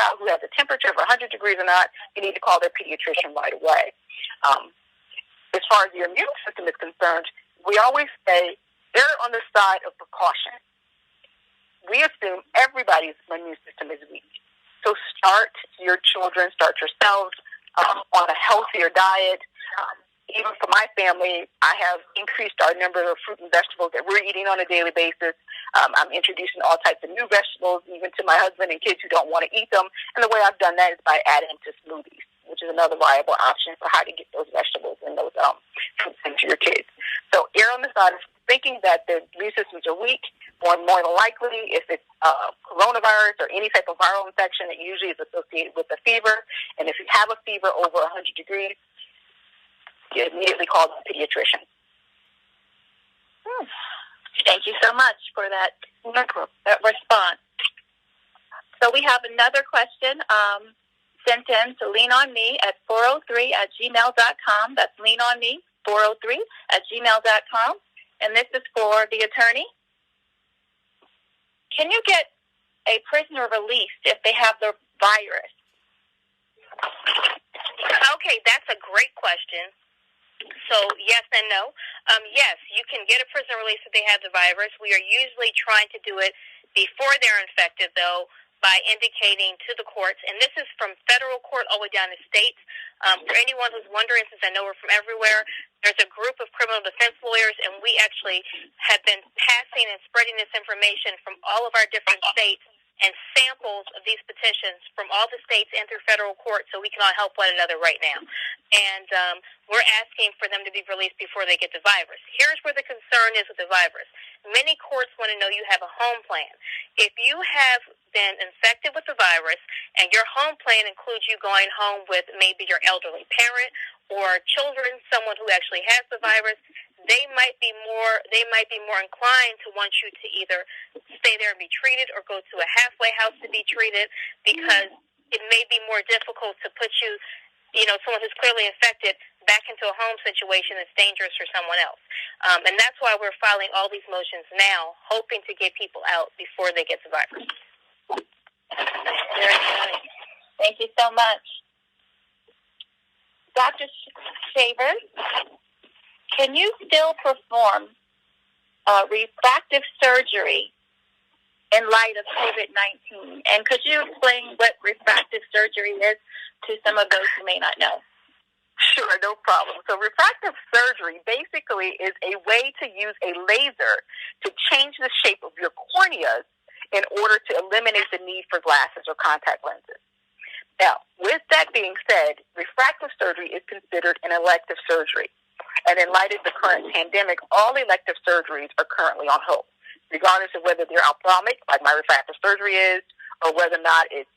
child who has a temperature of 100 degrees or not, you need to call their pediatrician right away. As far as your immune system is concerned, we always say err on the side of precaution. We assume everybody's immune system is weak. So start your children, start yourselves on a healthier diet. Even for my family, I have increased our number of fruit and vegetables that we're eating on a daily basis. I'm introducing all types of new vegetables, even to my husband and kids who don't want to eat them. And the way I've done that is by adding to smoothies, which is another viable option for how to get those vegetables and those fruits into your kids. So err on the side of thinking that the immune systems are weak. More than likely, if it's coronavirus or any type of viral infection, it usually is associated with a fever. And if you have a fever over 100 degrees, you immediately call the pediatrician. Thank you so much for that response. So we have another question sent in to leanonme@403@gmail.com. That's leanonme403@gmail.com. And this is for the attorney. Can you get a prisoner released if they have the virus? Okay, that's a great question. So, yes and no. Yes, you can get a prisoner release if they have the virus. We are usually trying to do it before they're infected, though, by indicating to the courts, and this is from federal court all the way down to states. For anyone who's wondering, since I know we're from everywhere, there's a group of criminal defense lawyers, and we actually have been passing and spreading this information from all of our different states and samples of these petitions from all the states and through federal court so we can all help one another right now. And we're asking for them to be released before they get the virus. Here's where the concern is with the virus. Many courts want to know you have a home plan. If you have been infected with the virus and your home plan includes you going home with maybe your elderly parent or children, someone who actually has the virus, they might be more inclined to want you to either stay there and be treated or go to a halfway house to be treated, because it may be more difficult to put you, someone who's clearly infected, back into a home situation that's dangerous for someone else. And that's why we're filing all these motions now, hoping to get people out before they get the virus. Very good. Thank you so much. Dr. Shavers, can you still perform refractive surgery in light of COVID-19? And could you explain what refractive surgery is to some of those who may not know? Sure, no problem. So refractive surgery basically is a way to use a laser to change the shape of your corneas in order to eliminate the need for glasses or contact lenses. Now, with that being said, refractive surgery is considered an elective surgery. And in light of the current pandemic, all elective surgeries are currently on hold, regardless of whether they're ophthalmic, like my refractive surgery is, or whether or not it's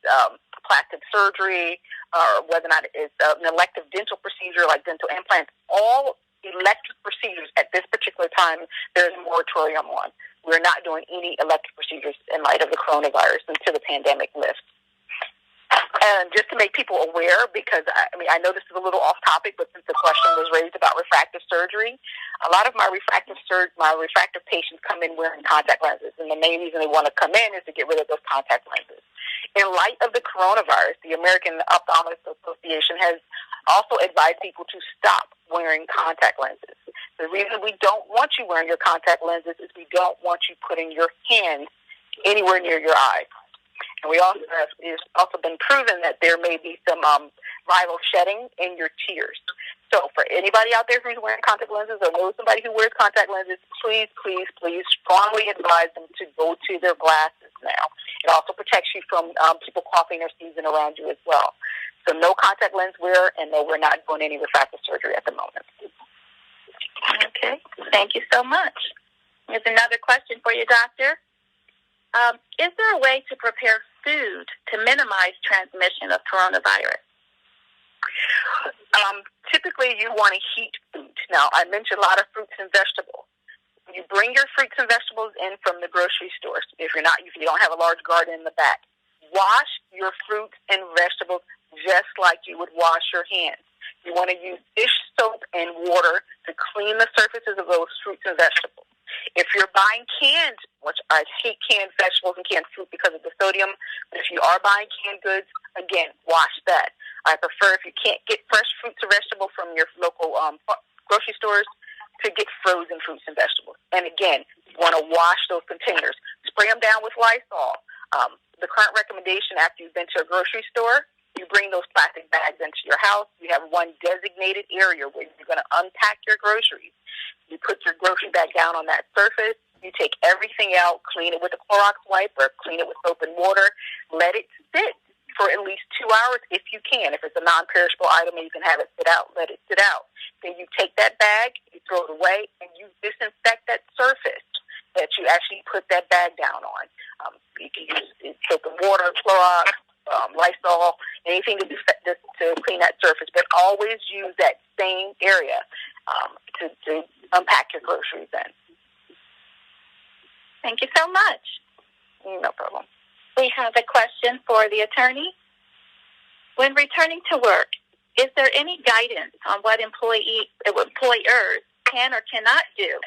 plastic surgery, or whether or not it's an elective dental procedure like dental implants. All elective procedures at this particular time, there's a moratorium on. We're not doing any elective procedures in light of the coronavirus until the pandemic lifts. And just to make people aware, because I know this is a little off topic, but since the question was raised about refractive surgery, a lot of my refractive patients come in wearing contact lenses, and the main reason they want to come in is to get rid of those contact lenses. In light of the coronavirus, the American Ophthalmic Association has also advised people to stop wearing contact lenses. The reason we don't want you wearing your contact lenses is we don't want you putting your hand anywhere near your eye. And it's also been proven that there may be some viral shedding in your tears. So for anybody out there who's wearing contact lenses or knows somebody who wears contact lenses, please, please, please strongly advise them to go to their glasses now. It also protects you from people coughing or sneezing around you as well. So no contact lens wear, and no, we're not doing any refractive surgery at the moment. Okay. Thank you so much. Here's another question for you, Doctor. Is there a way to prepare food to minimize transmission of coronavirus? Typically, you want to heat food. Now, I mentioned a lot of fruits and vegetables. You bring your fruits and vegetables in from the grocery stores. If you don't have a large garden in the back, wash your fruits and vegetables just like you would wash your hands. You want to use dish soap and water to clean the surfaces of those fruits and vegetables. If you're buying canned, which I hate canned vegetables and canned fruit because of the sodium, but if you are buying canned goods, again, wash that. I prefer, if you can't get fresh fruits or vegetables from your local grocery stores, to get frozen fruits and vegetables. And again, you want to wash those containers. Spray them down with Lysol. The current recommendation after you've been to a grocery store, you bring those plastic bags into your house. You have one designated area where you're going to unpack your groceries. You put your grocery bag down on that surface. You take everything out, clean it with a Clorox wipe or clean it with soap and water. Let it sit for at least 2 hours if you can. If it's a non-perishable item and you can have it sit out, let it sit out. Then you take that bag, you throw it away, and you disinfect that surface that you actually put that bag down on. You can use soap and water, Clorox, Lysol, anything to clean that surface, but always use that same area to unpack your groceries in. Thank you so much. No problem. We have a question for the attorney. When returning to work, is there any guidance on what employers can or cannot do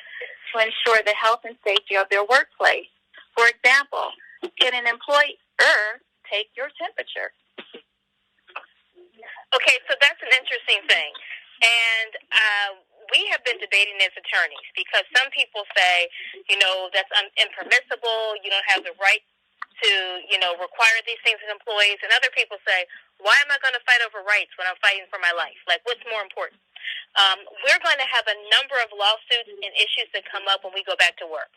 to ensure the health and safety of their workplace? For example, can an employer take your temperature? Okay, so that's an interesting thing. And we have been debating as attorneys because some people say, that's impermissible. You don't have the right to, require these things of employees. And other people say, why am I going to fight over rights when I'm fighting for my life? Like, what's more important? We're going to have a number of lawsuits and issues that come up when we go back to work.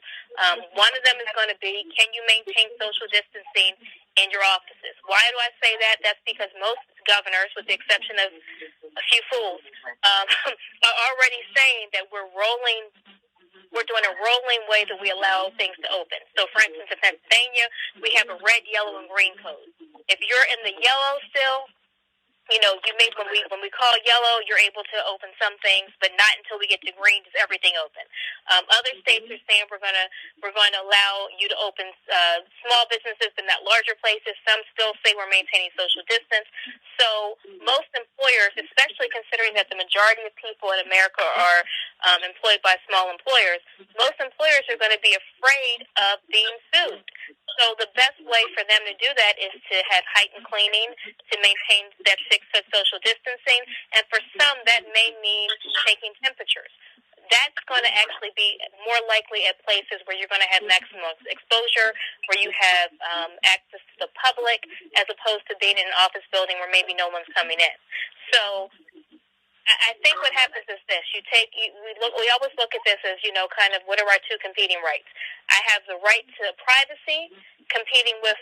One of them is going to be, can you maintain social distancing in your offices? Why do I say that? That's because most governors, with the exception of a few fools, are already saying that we're doing a rolling way that we allow things to open. So, for instance, in Pennsylvania, we have a red, yellow, and green code. If you're in the yellow still, when we call yellow, you're able to open some things, but not until we get to green does everything open. Other states are saying we're going to allow you to open small businesses, but not larger places. Some still say we're maintaining social distance. So most employers, especially considering that the majority of people in America are employed by small employers, most employers are going to be afraid of being sued. So the best way for them to do that is to have heightened cleaning, to maintain that 6 foot social distancing, and for some that may mean taking temperatures. That's going to actually be more likely at places where you're going to have maximum exposure, where you have access to the public, as opposed to being in an office building where maybe no one's coming in. So I think what happens is this: we always look at this as, kind of what are our two competing rights. I have the right to privacy, competing with,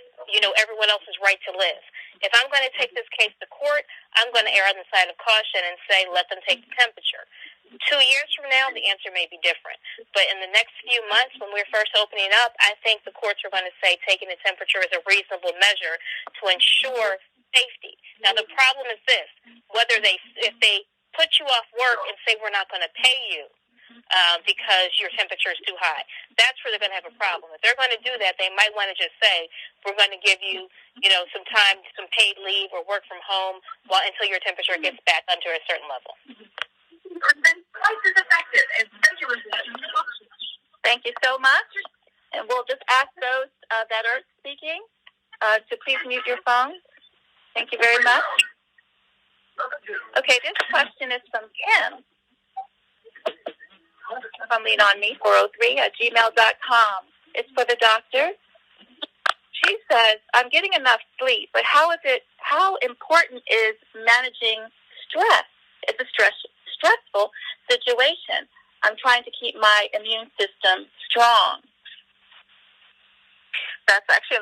everyone else's right to live. If I'm going to take this case to court, I'm going to err on the side of caution and say, let them take the temperature. 2 years from now, the answer may be different. But in the next few months, when we're first opening up, I think the courts are going to say taking the temperature is a reasonable measure to ensure safety. Now, the problem is this: if they put you off work and say we're not going to pay you because your temperature is too high, that's where they're going to have a problem. If they're going to do that, they might want to just say, we're going to give you, some time, some paid leave or work from home until your temperature gets back under a certain level. Thank you so much. And we'll just ask those that are speaking to please mute your phones. Thank you very much. Okay, this question is from Kim from Lean On Me 403@gmail.com. It's for the doctor. She says, I'm getting enough sleep, but how important is managing stress? It's a stressful situation. I'm trying to keep my immune system strong. That's actually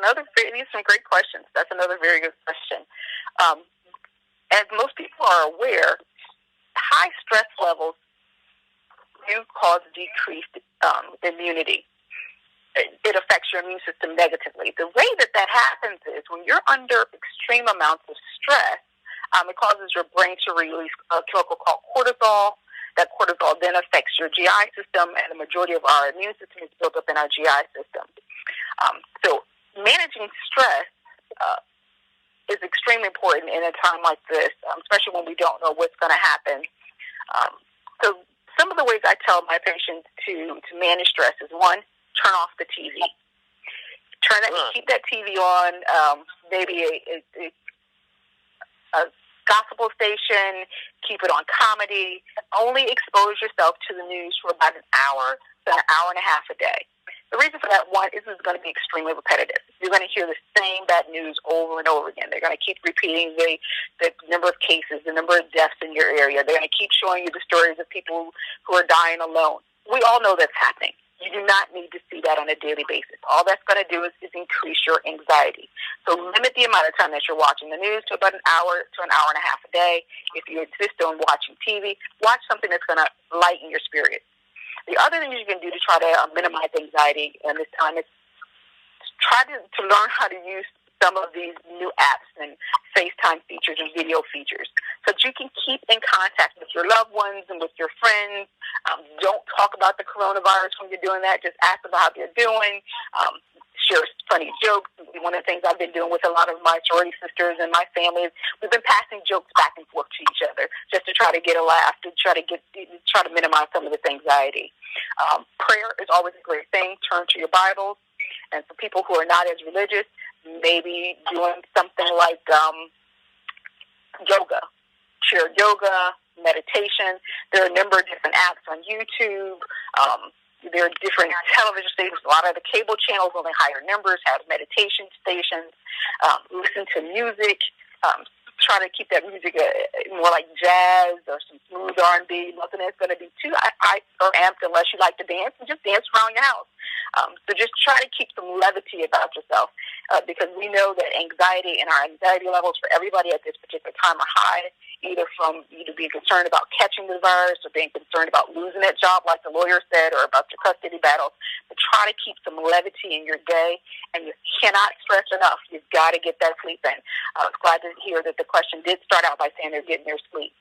these are some great questions. That's another very good question. As most people are aware, high stress levels do cause decreased immunity. It affects your immune system negatively. The way that happens is when you're under extreme amounts of stress, it causes your brain to release a chemical called cortisol. That cortisol then affects your GI system, and the majority of our immune system is built up in our GI system. So managing stress is extremely important in a time like this, especially when we don't know what's going to happen. So some of the ways I tell my patients to manage stress is, one, turn off the TV. Keep that TV on, maybe a gospel station, keep it on comedy. Only expose yourself to the news for about an hour to an hour and a half a day. The reason for that, one, is it's going to be extremely repetitive. You're going to hear the same bad news over and over again. They're going to keep repeating the number of cases, the number of deaths in your area. They're going to keep showing you the stories of people who are dying alone. We all know that's happening. You do not need to see that on a daily basis. All that's going to do is increase your anxiety. So limit the amount of time that you're watching the news to about an hour to an hour and a half a day. If you insist on watching TV, watch something that's going to lighten your spirit. The other thing you can do to try to minimize anxiety in this time is try to learn how to use some of these new apps and FaceTime features and video features so that you can keep in contact with your loved ones and with your friends. Don't talk about the coronavirus when you're doing that. Just ask about how they're doing. Share funny jokes. One of the things I've been doing with a lot of my sorority sisters and my family is we've been passing jokes back and forth to each other just to try to get a laugh, to try to minimize some of this anxiety. Prayer is always a great thing. Turn to your Bibles. And for people who are not as religious, maybe doing something like yoga, chair yoga, meditation. There are a number of different apps on YouTube. There are different television stations. A lot of the cable channels, only higher numbers, have meditation stations. Listen to music. Try to keep that music more like jazz or some smooth R&B. Nothing that's going to be too high or amped unless you like to dance, and just dance around your house. So just try to keep some levity about yourself because we know that anxiety and our anxiety levels for everybody at this particular time are high, either from being concerned about catching the virus or being concerned about losing that job like the lawyer said or about your custody battles. But try to keep some levity in your day, and you cannot stress enough. You've got to get that sleep in. I was glad to hear that the question did start out by saying they're getting their sleep.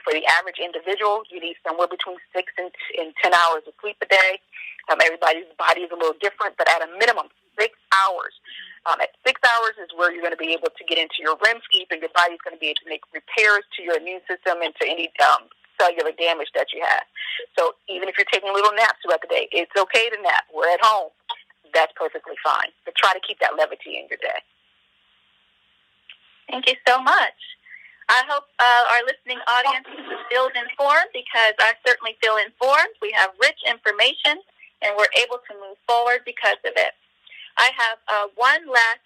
For the average individual, you need somewhere between 6 and 10 hours of sleep a day. Everybody's body is a little different, but at a minimum, 6 hours. At 6 hours is where you're going to be able to get into your REM sleep, and your body's going to be able to make repairs to your immune system and to any cellular damage that you have. So even if you're taking little naps throughout the day, it's okay to nap. We're at home. That's perfectly fine. But try to keep that levity in your day. Thank you so much. I hope our listening audience feels informed, because I certainly feel informed. We have rich information, and we're able to move forward because of it. I have one last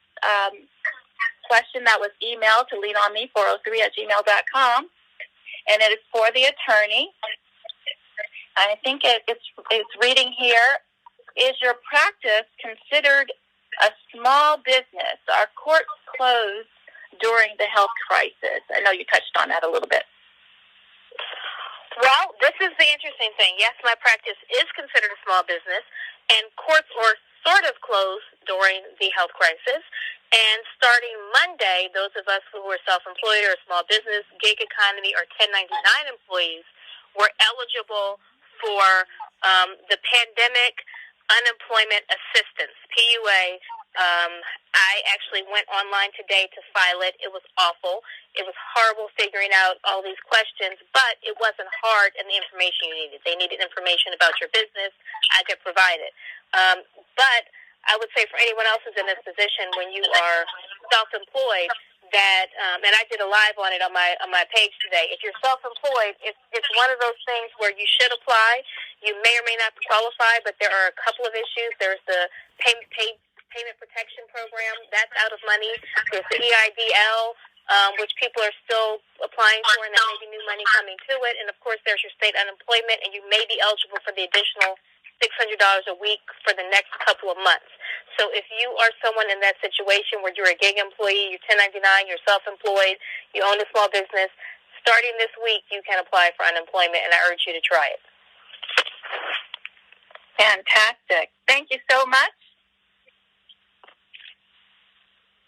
question that was emailed to leanonme403@gmail.com, and it is for the attorney. I think it's reading here. Is your practice considered a small business? Are courts closed during the health crisis? I know you touched on that a little bit. Well, this is the interesting thing. Yes, my practice is considered a small business, and courts were sort of closed during the health crisis. And starting Monday, those of us who were self-employed or small business, gig economy, or 1099 employees were eligible for the Pandemic Unemployment Assistance, PUA. I actually went online today to file it. It was awful. It was horrible figuring out all these questions, but it wasn't hard in the information you needed. They needed information about your business. I could provide it. But I would say for anyone else who's in this position, when you are self-employed, that and I did a live on it on my page today. If you're self-employed, it's one of those things where you should apply. You may or may not qualify, but there are a couple of issues. There's the payment protection program that's out of money. There's the EIDL, which people are still applying for, and that may be new money coming to it. And of course, there's your state unemployment, and you may be eligible for the additional $600 a week for the next couple of months. So if you are someone in that situation where you're a gig employee, you're 1099, you're self-employed, you own a small business, starting this week you can apply for unemployment, and I urge you to try it. Fantastic. Thank you so much.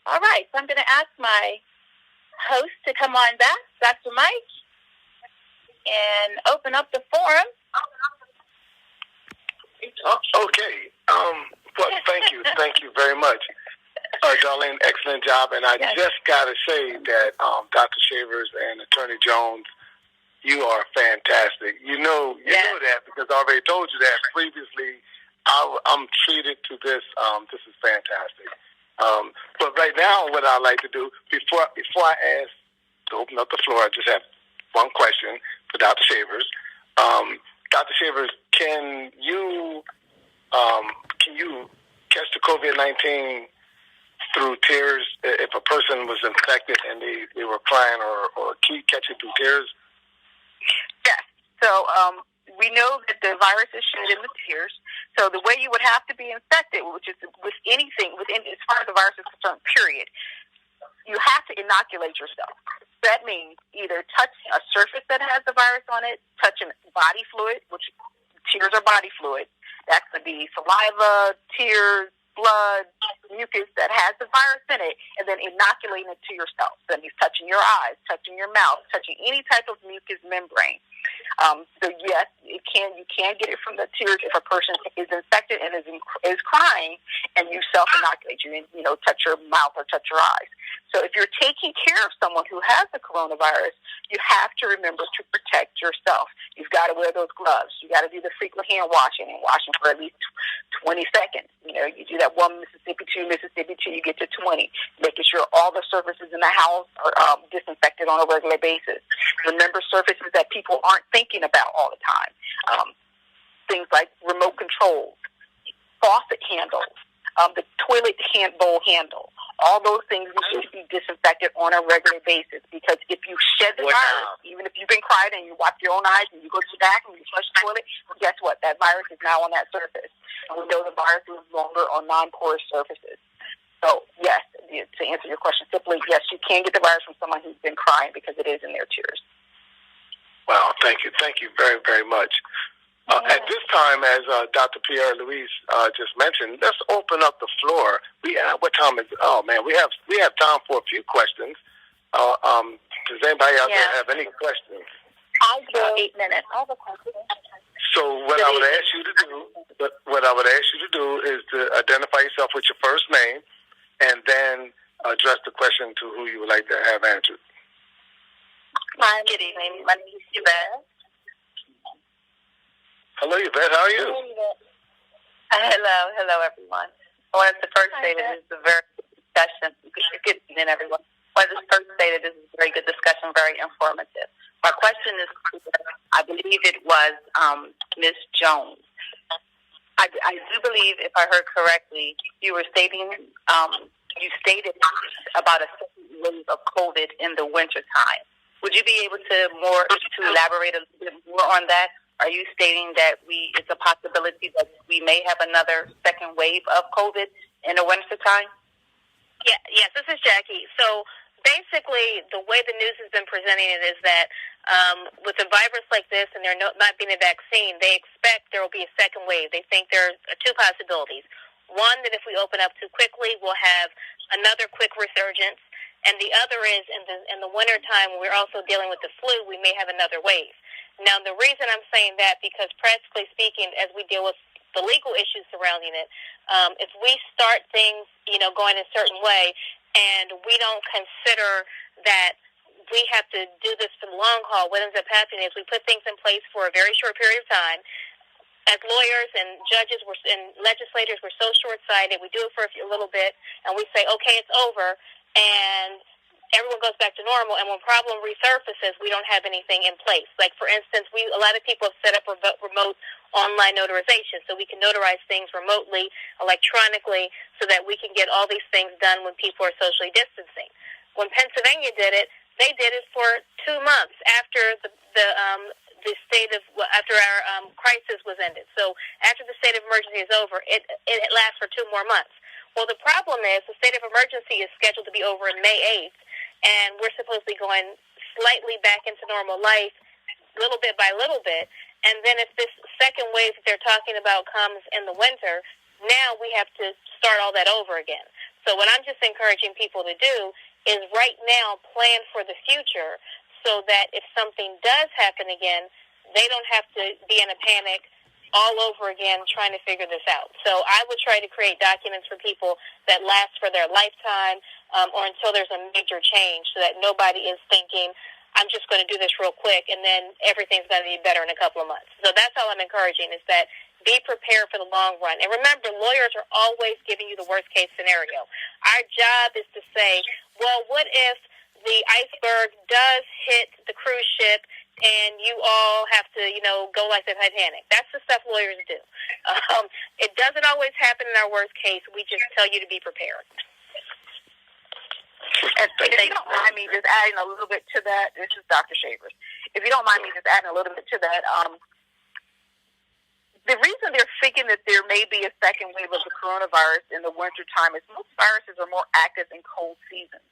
All right, so I'm going to ask my host to come on back, Dr. Mike, and open up the forum. Okay. Well, thank you very much, Darlene. Excellent job. And I just got to say that Dr. Shavers and Attorney Jones You are fantastic. You know that because I already told you that previously. I'm treated to this. This is fantastic. But right now, what I like to do before I ask to open up the floor, I just have one question for Dr. Shavers. Dr. Shavers, can you catch the COVID-19 through tears if a person was infected and they were crying, or can you catch it through tears? Yes. So we know that the virus is shed in the tears. So the way you would have to be infected, which is with anything, as far as the virus is concerned, period, you have to inoculate yourself. That means either touching a surface that has the virus on it, touching body fluid, which tears are body fluid. That could be saliva, tears, blood, mucus that has the virus in it, and then inoculating it to yourself. That means touching your eyes, touching your mouth, touching any type of mucous membrane. So yes, you can get it from the tears if a person is infected and is crying, and you self-inoculate. You touch your mouth or touch your eyes. So if you're taking care of someone who has the coronavirus, you have to remember to protect yourself. You've got to wear those gloves. You got to do the frequent hand washing and washing for at least 20 seconds. You do that 1 Mississippi, 2 Mississippi, till you get to 20, making sure all the surfaces in the house are disinfected on a regular basis. Remember surfaces that people aren't thinking about all the time. Things like remote controls, faucet handles, the toilet bowl handle. All those things need to be disinfected on a regular basis, because if you shed the virus, even if you've been crying and you wipe your own eyes and you go to the bathroom and you flush the toilet, well, guess what? That virus is now on that surface. And we know the virus is longer on non-porous surfaces. So, yes, to answer your question simply, yes, you can get the virus from someone who's been crying because it is in their tears. Wow, thank you very, very much. At this time, as Dr. Pierre-Louis just mentioned, let's open up the floor. What time is it? Oh man, we have time for a few questions. Does anybody out there have any questions? I do. 8 minutes. All the questions. So what I would ask you to do is to identify yourself with your first name, and then address the question to who you would like to have answered. Good evening. My name is Yvette. Hello, Yvette. How are you? Hello, everyone. I wanted to first say that this is a very good discussion. Good evening, everyone. I wanted to first say that this is a very good discussion, very informative. My question is, I believe it was Ms. Jones. I do believe, if I heard correctly, you were stating, you stated about a second wave of COVID in the wintertime. Would you be able to elaborate a little bit more on that? Are you stating that it's a possibility that we may have another second wave of COVID in the wintertime? Yes, this is Jacquie. So basically, the way the news has been presenting it is that with a virus like this and there not being a vaccine, they expect there will be a second wave. They think there are two possibilities. One, that if we open up too quickly, we'll have another quick resurgence. And the other is in the wintertime, when we're also dealing with the flu, we may have another wave. Now, the reason I'm saying that, because practically speaking, as we deal with the legal issues surrounding it, if we start things, going a certain way, and we don't consider that we have to do this for the long haul, what ends up happening is we put things in place for a very short period of time. As lawyers and judges and legislators, we're so short-sighted. We do it for a little bit, and we say, okay, it's over, and everyone goes back to normal. And when problem resurfaces, we don't have anything in place. Like, for instance, a lot of people have set up remote online notarization, so we can notarize things remotely, electronically, so that we can get all these things done when people are socially distancing. When Pennsylvania did it, they did it for 2 months after after our crisis was ended. So after the state of emergency is over, it lasts for 2 more months. Well, the problem is the state of emergency is scheduled to be over in May 8th, and we're supposed to be going slightly back into normal life, little bit by little bit. And then if this second wave that they're talking about comes in the winter, now we have to start all that over again. So what I'm just encouraging people to do is right now plan for the future, so that if something does happen again, they don't have to be in a panic all over again trying to figure this out. So I would try to create documents for people that last for their lifetime, or until there's a major change, so that nobody is thinking, I'm just going to do this real quick, and then everything's going to be better in a couple of months. So that's all I'm encouraging, is that be prepared for the long run. And remember, lawyers are always giving you the worst-case scenario. Our job is to say, well, what if the iceberg does hit the cruise ship and you all have to, go like the Titanic? That's the stuff lawyers do. It doesn't always happen in our worst case. We just tell you to be prepared. And if you don't mind me just adding a little bit to that, this is Dr. Shavers. If you don't mind me just adding a little bit to that, the reason they're thinking that there may be a second wave of the coronavirus in the wintertime is most viruses are more active in cold seasons.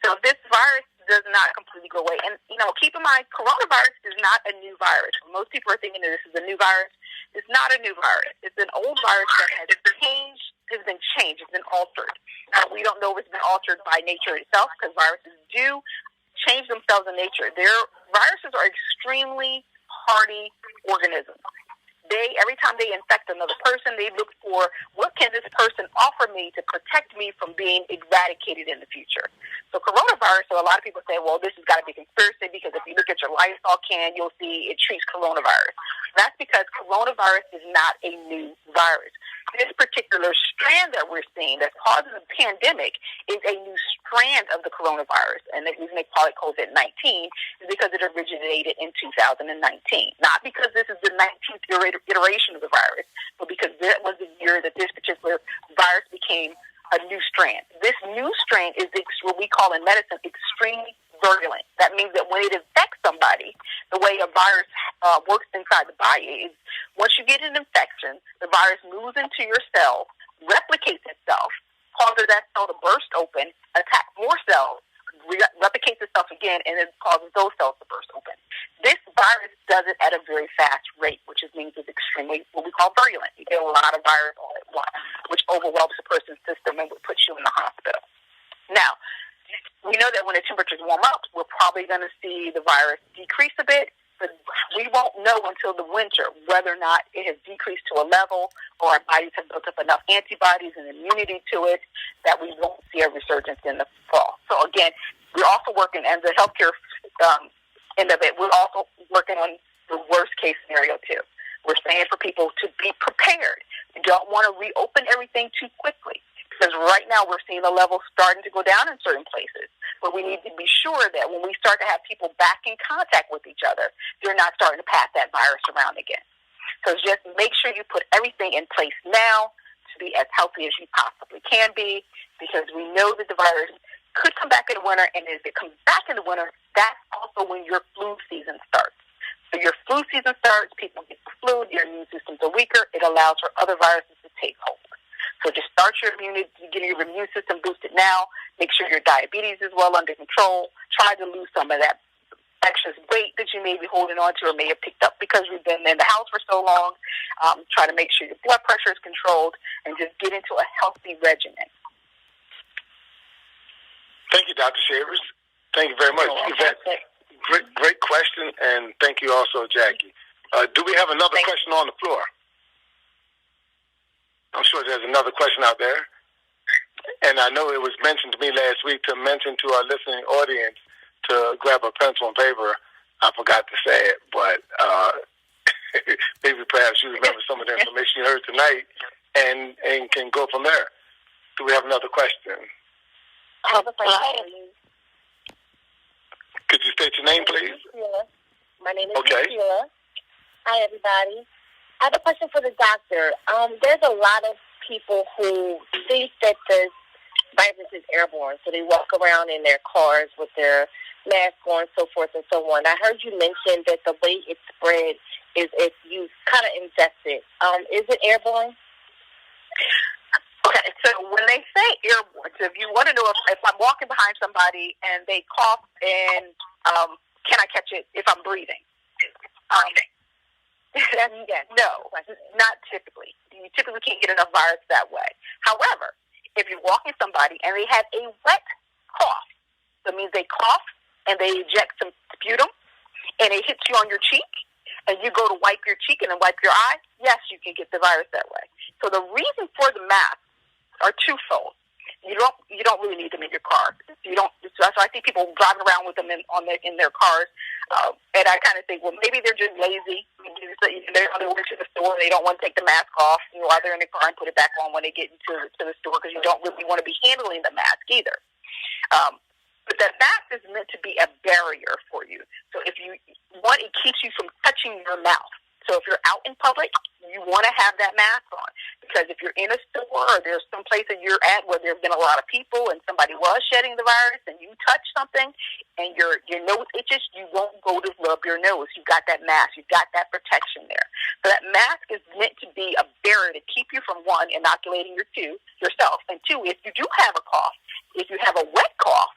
So if this virus does not completely go away, and, keep in mind, coronavirus is not a new virus. Most people are thinking that this is a new virus. It's not a new virus. It's an old virus that has been changed, it's been altered. Now, we don't know if it's been altered by nature itself, because viruses do change themselves in nature. Viruses are extremely hardy organisms. Every time they infect another person, they look for, what can this person offer me to protect me from being eradicated in the future? So coronavirus, so a lot of people say, well, this has got to be a conspiracy, because if you look at your Lysol can, you'll see it treats coronavirus. That's because coronavirus is not a new virus. This particular strand that we're seeing that's causing the pandemic is a new strand of the coronavirus. And the reason they call it COVID-19 is because it originated in 2019. Not because this is the 19th iteration of the virus, but because that was the year that this particular virus became a new strand. This new strain is what we call in medicine extremely virulent. That means that when it infects somebody, the way a virus works inside the body is once you get an infection, the virus moves into your cell, replicates itself, causes that cell to burst open, attack more cells, replicates itself again, and it causes those cells to burst open. This virus does it at a very fast rate, which means it's extremely what we call virulent. You get a lot of virus all at once, which overwhelms the person's system and would put you in the hospital. Now, we know that when the temperatures warm up, we're probably going to see the virus decrease a bit, but we won't know until the winter whether or not it has decreased to a level or our bodies have built up enough antibodies and immunity to it that we won't see a resurgence in the fall. So again, we're also working, and the healthcare end of it, we're also working on the worst case scenario too. We're saying for people to be prepared. We don't want to reopen everything too quickly, because right now we're seeing the levels starting to go down in certain places. But we need to be sure that when we start to have people back in contact with each other, they're not starting to pass that virus around again. So just make sure you put everything in place now to be as healthy as you possibly can be, because we know that the virus could come back in the winter, and if it comes back in the winter, that's also when your flu season starts. So your flu season starts, people get the flu, their immune systems are weaker, it allows for other viruses to take hold. So just start your getting your immune system boosted now. Make sure your diabetes is well under control. Try to lose some of that excess weight that you may be holding on to or may have picked up because you've been in the house for so long. Try to make sure your blood pressure is controlled and just get into a healthy regimen. Thank you, Dr. Shavers. Thank you very much. Great question, and thank you also, Jacquie. Do we have another question on the floor? I'm sure there's another question out there. And I know it was mentioned to me last week to mention to our listening audience to grab a pencil and paper. I forgot to say it, but maybe perhaps you remember some of the information you heard tonight and can go from there. Do we have another question? Could you state your name, please? My name is Sheila. Hi, everybody. I have a question for the doctor. There's a lot of people who think that the virus is airborne, so they walk around in their cars with their mask on, so forth and so on. I heard you mention that the way it's spread is if you kind of ingest it. Is it airborne? Okay, so when they say airborne, so if you want to know if I'm walking behind somebody and they cough and can I catch it if I'm breathing? No, not typically. You typically can't get enough virus that way. However, if you're walking somebody and they have a wet cough, that means they cough and they eject some sputum and it hits you on your cheek and you go to wipe your cheek and then wipe your eye, yes, you can get the virus that way. So the reason for the mask are twofold. you don't really need them in your car. You don't. So I see people driving around with them in their cars, and I kind of think, well, maybe they're just lazy. They're on their way to the store. They don't want to take the mask off while they're in the car and put it back on when they get to the store, because you don't really want to be handling the mask either. But that mask is meant to be a barrier for you. So if you want, it keeps you from touching your mouth. So if you're out in public, you want to have that mask on, because if you're in a store or there's some place that you're at where there's been a lot of people and somebody was shedding the virus and you touch something and your nose itches, you won't go to rub your nose. You've got that mask. You've got that protection there. So that mask is meant to be a barrier to keep you from, one, inoculating yourself, and two, if you do have a cough, if you have a wet cough,